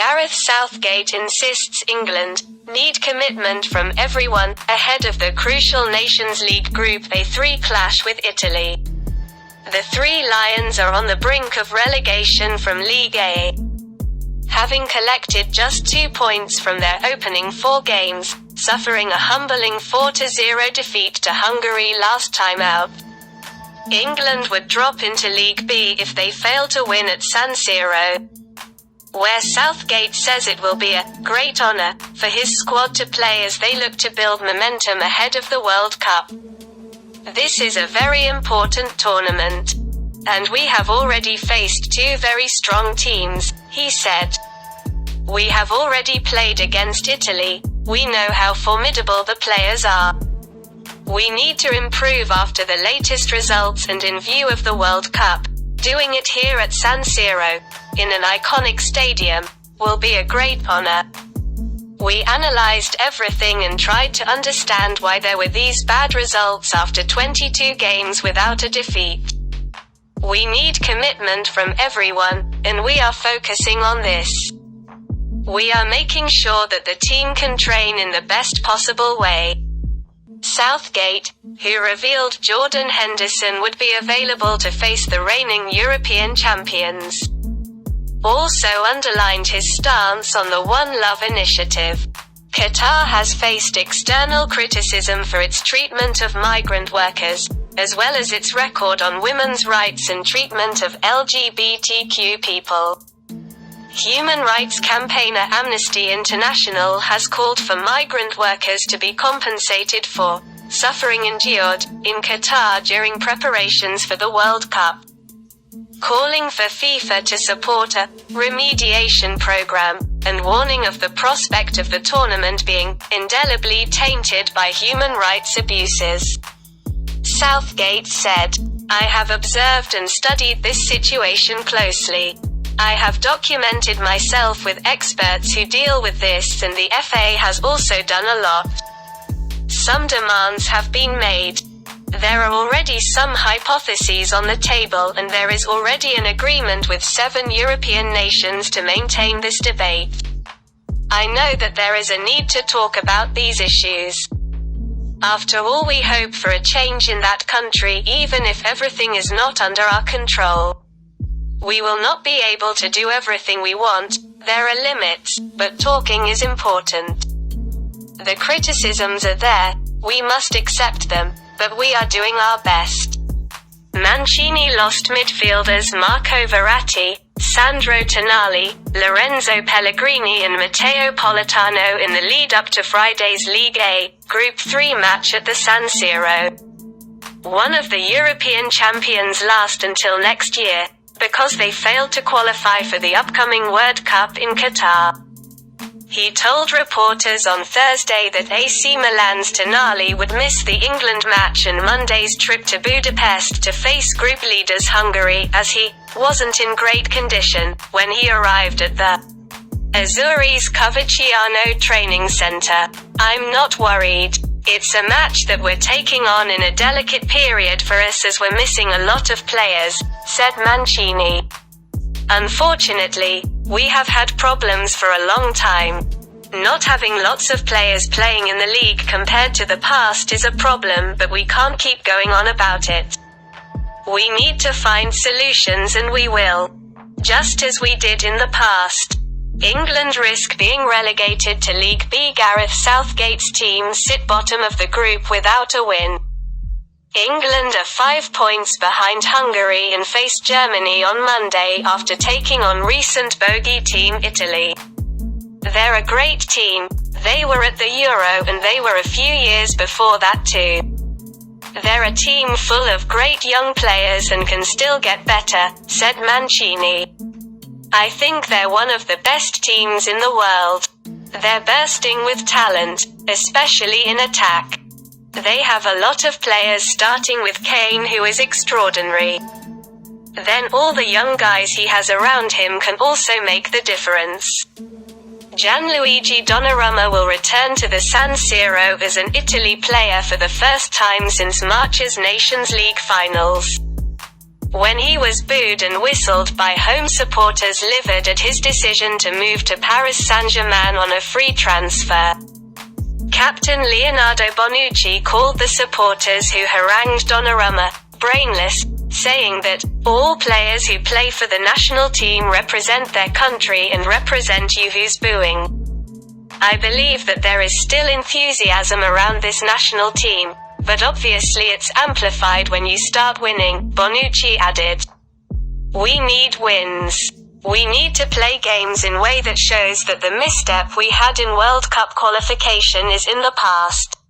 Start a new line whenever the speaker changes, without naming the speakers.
Gareth Southgate insists England need commitment from everyone ahead of the crucial Nations League Group A3 clash with Italy. The Three Lions are on the brink of relegation from League A. Having collected just 2 points from their opening 4 games, suffering a humbling 4-0 defeat to Hungary last time out. England would drop into League B if they fail to win at San Siro, where Southgate says it will be a great honour for his squad to play as they look to build momentum ahead of the World Cup. This is a very important tournament, and we have already faced 2 very strong teams, he said. We have already played against Italy, we know how formidable the players are. We need to improve after the latest results and in view of the World Cup. Doing it here at San Siro, in an iconic stadium, will be a great honor. We analyzed everything and tried to understand why there were these bad results after 22 games without a defeat. We need commitment from everyone, and we are focusing on this. We are making sure that the team can train in the best possible way. Southgate, who revealed Jordan Henderson would be available to face the reigning European champions, also underlined his stance on the One Love initiative. Qatar has faced external criticism for its treatment of migrant workers, as well as its record on women's rights and treatment of LGBTQ people. Human rights campaigner Amnesty International has called for migrant workers to be compensated for suffering endured in Qatar during preparations for the World Cup, calling for FIFA to support a remediation program, and warning of the prospect of the tournament being indelibly tainted by human rights abuses. Southgate said, "I have observed and studied this situation closely. I have documented myself with experts who deal with this, and the FA has also done a lot. Some demands have been made. There are already some hypotheses on the table, and there is already an agreement with 7 European nations to maintain this debate. I know that there is a need to talk about these issues. After all, we hope for a change in that country even if everything is not under our control. We will not be able to do everything we want, there are limits, but talking is important. The criticisms are there, we must accept them, but we are doing our best." Mancine lost midfielders Marco Verratti, Sandro Tonali, Lorenzo Pellegrini and Matteo Politano in the lead-up to Friday's League A, Group 3 match at the San Siro. One of the European champions last until next year, because they failed to qualify for the upcoming World Cup in Qatar. He told reporters on Thursday that AC Milan's Tonali would miss the England match and Monday's trip to Budapest to face group leaders Hungary, as he wasn't in great condition when he arrived at the Azzurri's Coverciano training center. "I'm not worried. It's a match that we're taking on in a delicate period for us as we're missing a lot of players," said Mancine. "Unfortunately, we have had problems for a long time. Not having lots of players playing in the league compared to the past is a problem, but we can't keep going on about it. We need to find solutions, and we will. Just as we did in the past." England risk being relegated to League B. Gareth Southgate's team sit bottom of the group without a win. England are 5 points behind Hungary and face Germany on Monday after taking on recent bogey team Italy. They're a great team, they were at the Euro and they were a few years before that too. They're a team full of great young players and can still get better, said Mancine. "I think they're one of the best teams in the world. They're bursting with talent, especially in attack. They have a lot of players starting with Kane, who is extraordinary. Then all the young guys he has around him can also make the difference." Gianluigi Donnarumma will return to the San Siro as an Italy player for the first time since March's Nations League finals. when he was booed and whistled by home supporters livid at his decision to move to Paris Saint-Germain on a free transfer. Captain Leonardo Bonucci called the supporters who harangued Donnarumma brainless, saying that all players who play for the national team represent their country and represent you who's booing. I believe that there is still enthusiasm around this national team, but obviously it's amplified when you start winning, Bonucci added. We need wins. We need to play games in a way that shows that the misstep we had in World Cup qualification is in the past.